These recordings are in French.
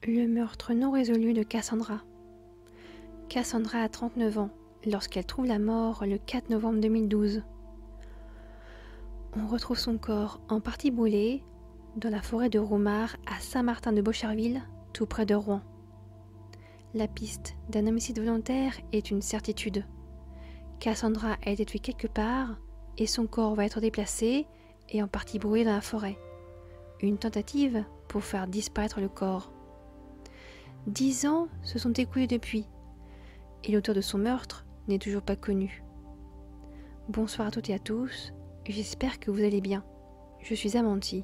Le meurtre non résolu de Cassandra. Cassandra a 39 ans lorsqu'elle trouve la mort le 4 novembre 2012. On retrouve son corps en partie brûlé dans la forêt de Roumare à Saint-Martin-de-Beaucherville, tout près de Rouen. La piste d'un homicide volontaire est une certitude. Cassandra a été tuée quelque part et son corps va être déplacé et en partie brûlé dans la forêt. Une tentative pour faire disparaître le corps. 10 ans se sont écoulés depuis et l'auteur de son meurtre n'est toujours pas connu. Bonsoir à toutes et à tous, j'espère que vous allez bien. Je suis Amanti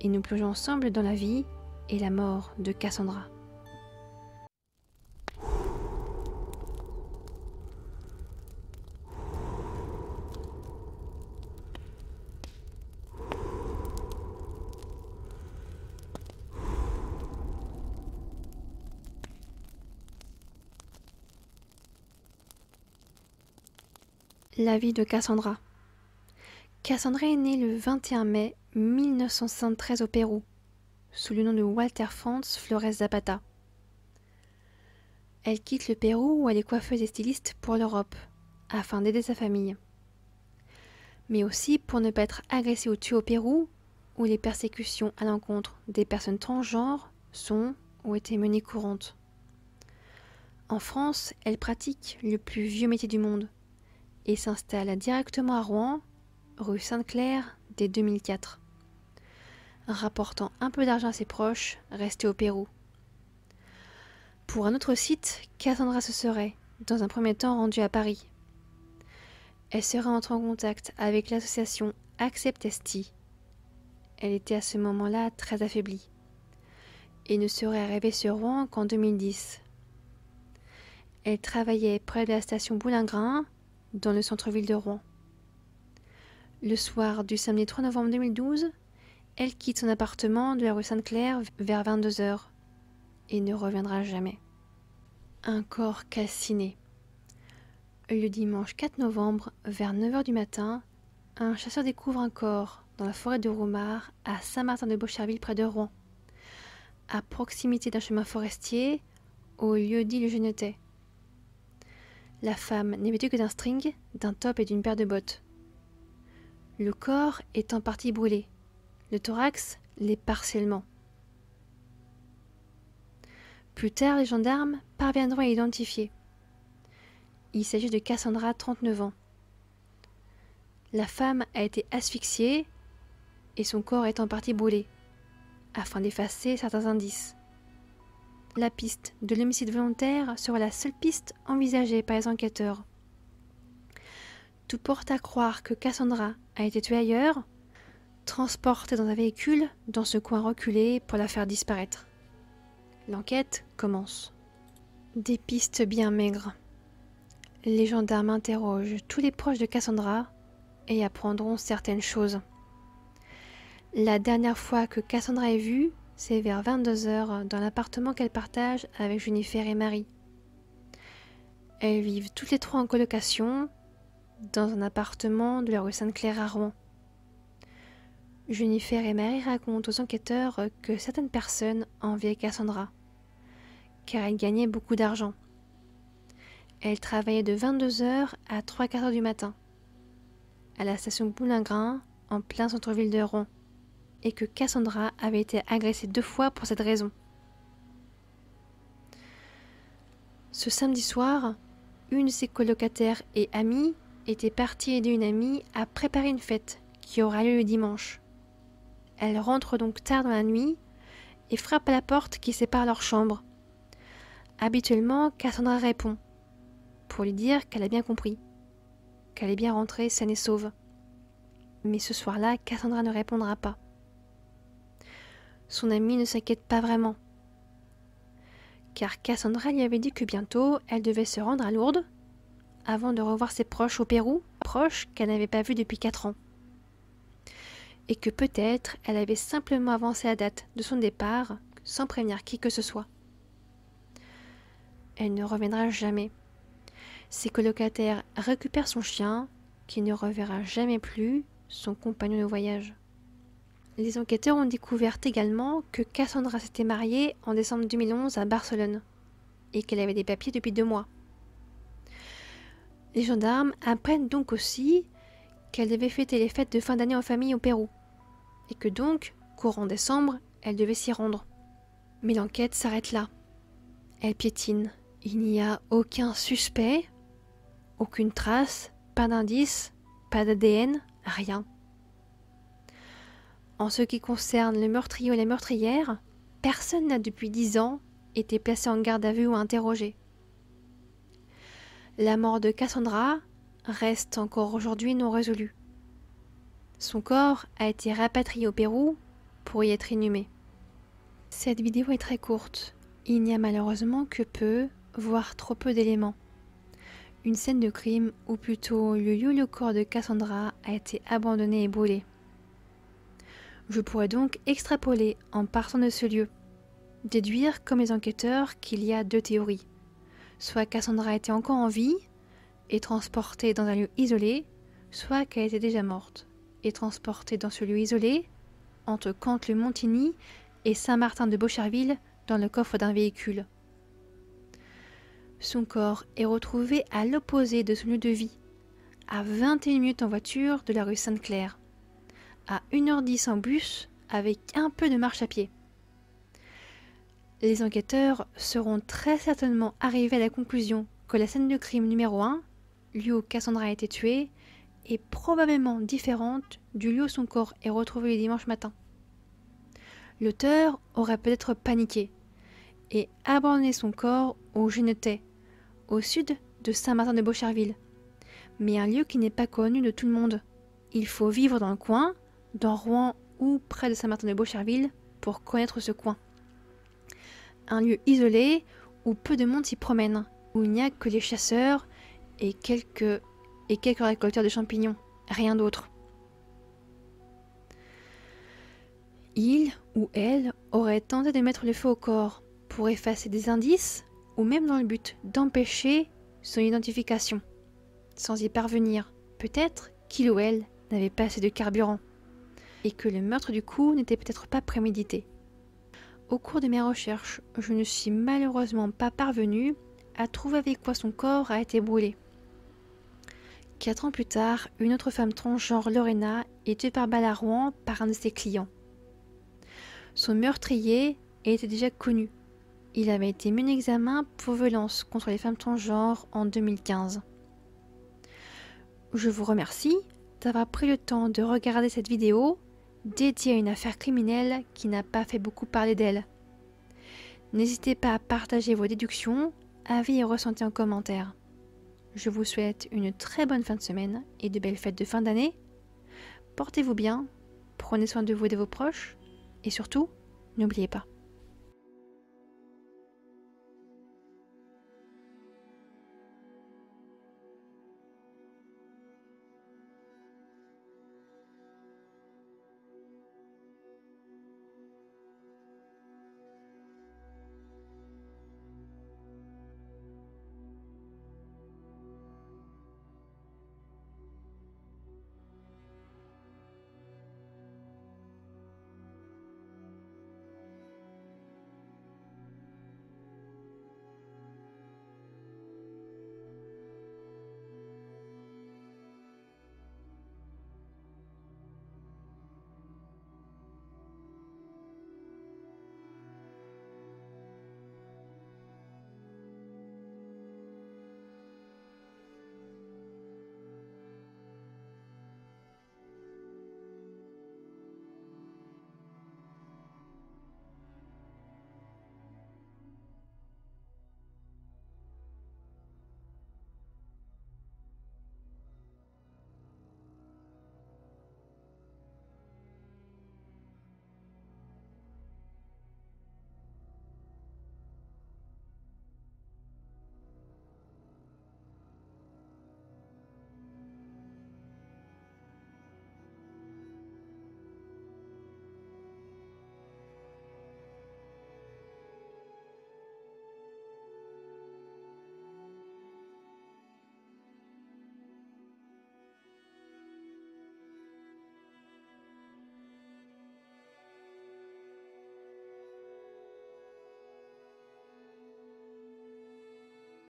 et nous plongeons ensemble dans la vie et la mort de Cassandra. La vie de Cassandra. Cassandra est née le 21 mai 1973 au Pérou, sous le nom de Walter Franz Flores Zapata. Elle quitte le Pérou où elle est coiffeuse et styliste pour l'Europe, afin d'aider sa famille. Mais aussi pour ne pas être agressée ou tuée au Pérou, où les persécutions à l'encontre des personnes transgenres sont ou étaient menées courantes. En France, elle pratique le plus vieux métier du monde et s'installe directement à Rouen, rue Sainte-Claire, dès 2004, rapportant un peu d'argent à ses proches restés au Pérou. Pour un autre site, Cassandra se serait, dans un premier temps, rendue à Paris. Elle serait entrée en contact avec l'association Accept ST. Elle était à ce moment-là très affaiblie et ne serait arrivée sur Rouen qu'en 2010. Elle travaillait près de la station Boulingrin, dans le centre-ville de Rouen. Le soir du samedi 3 novembre 2012, elle quitte son appartement de la rue Sainte-Claire vers 22 h et ne reviendra jamais. Un corps calciné. Le dimanche 4 novembre, vers 9 h du matin, un chasseur découvre un corps dans la forêt de Roumare à Saint-Martin-de-Beaucherville près de Rouen, à proximité d'un chemin forestier au lieu dit le Genetais. La femme n'est vêtue que d'un string, d'un top et d'une paire de bottes. Le corps est en partie brûlé, le thorax l'est partiellement. Plus tard, les gendarmes parviendront à l'identifier. Il s'agit de Cassandra, 39 ans. La femme a été asphyxiée et son corps est en partie brûlé, afin d'effacer certains indices. La piste de l'homicide volontaire sera la seule piste envisagée par les enquêteurs. Tout porte à croire que Cassandra a été tuée ailleurs, transportée dans un véhicule dans ce coin reculé pour la faire disparaître. L'enquête commence. Des pistes bien maigres. Les gendarmes interrogent tous les proches de Cassandra et apprendront certaines choses. La dernière fois que Cassandra est vue, c'est vers 22 h dans l'appartement qu'elle partage avec Jennifer et Marie. Elles vivent toutes les trois en colocation dans un appartement de la rue Sainte-Claire à Rouen. Jennifer et Marie racontent aux enquêteurs que certaines personnes enviaient Cassandra, car elle gagnait beaucoup d'argent. Elle travaillait de 22 h à 3-4 h du matin, à la station Boulingrin, en plein centre-ville de Rouen, et que Cassandra avait été agressée 2 fois pour cette raison. Ce samedi soir, une de ses colocataires et amies était partie aider une amie à préparer une fête qui aura lieu le dimanche. Elle rentre donc tard dans la nuit et frappe à la porte qui sépare leur chambre. Habituellement, Cassandra répond pour lui dire qu'elle a bien compris, qu'elle est bien rentrée saine et sauve. Mais ce soir-là, Cassandra ne répondra pas. Son amie ne s'inquiète pas vraiment, car Cassandra lui avait dit que bientôt elle devait se rendre à Lourdes avant de revoir ses proches au Pérou, proches qu'elle n'avait pas vus depuis 4 ans, et que peut-être elle avait simplement avancé la date de son départ sans prévenir qui que ce soit. Elle ne reviendra jamais. Ses colocataires récupèrent son chien, qui ne reverra jamais plus son compagnon de voyage. Les enquêteurs ont découvert également que Cassandra s'était mariée en décembre 2011 à Barcelone et qu'elle avait des papiers depuis 2 mois. Les gendarmes apprennent donc aussi qu'elle devait fêter les fêtes de fin d'année en famille au Pérou et que donc, courant décembre, elle devait s'y rendre. Mais l'enquête s'arrête là. Elle piétine. Il n'y a aucun suspect, aucune trace, pas d'indice, pas d'ADN, rien. En ce qui concerne le meurtrier ou la meurtrière, personne n'a depuis 10 ans été placé en garde à vue ou interrogé. La mort de Cassandra reste encore aujourd'hui non résolue. Son corps a été rapatrié au Pérou pour y être inhumé. Cette vidéo est très courte. Il n'y a malheureusement que peu, voire trop peu d'éléments. Une scène de crime, ou plutôt le lieu où le corps de Cassandra a été abandonné et brûlé. Je pourrais donc extrapoler en partant de ce lieu, déduire comme les enquêteurs qu'il y a 2 théories. Soit Cassandra était encore en vie et transportée dans un lieu isolé, soit qu'elle était déjà morte et transportée dans ce lieu isolé entre Cantes-le-Montigny et Saint-Martin-de-Beaucherville dans le coffre d'un véhicule. Son corps est retrouvé à l'opposé de son lieu de vie, à 21 minutes en voiture de la rue Sainte-Claire, à 1h10 en bus avec un peu de marche à pied. Les enquêteurs seront très certainement arrivés à la conclusion que la scène de crime numéro 1, lieu où Cassandra a été tuée, est probablement différente du lieu où son corps est retrouvé le dimanche matin. L'auteur aurait peut-être paniqué et abandonné son corps au Genetais, au sud de Saint-Martin-de-Beaucherville, mais un lieu qui n'est pas connu de tout le monde. Il faut vivre dans le coin, dans Rouen ou près de Saint-Martin-de-Beaucherville, pour connaître ce coin. Un lieu isolé où peu de monde s'y promène, où il n'y a que les chasseurs et quelques récolteurs de champignons, rien d'autre. Il ou elle aurait tenté de mettre le feu au corps pour effacer des indices ou même dans le but d'empêcher son identification. Sans y parvenir, peut-être qu'il ou elle n'avait pas assez de carburant et que le meurtre du coup n'était peut-être pas prémédité. Au cours de mes recherches, je ne suis malheureusement pas parvenue à trouver avec quoi son corps a été brûlé. 4 ans plus tard, une autre femme transgenre, Lorena, est tuée par balle à Rouen par un de ses clients. Son meurtrier était déjà connu. Il avait été mis en examen pour violence contre les femmes transgenres en 2015. Je vous remercie d'avoir pris le temps de regarder cette vidéo dédiée à une affaire criminelle qui n'a pas fait beaucoup parler d'elle. N'hésitez pas à partager vos déductions, avis et ressentis en commentaire. Je vous souhaite une très bonne fin de semaine et de belles fêtes de fin d'année. Portez-vous bien, prenez soin de vous et de vos proches, et surtout, n'oubliez pas,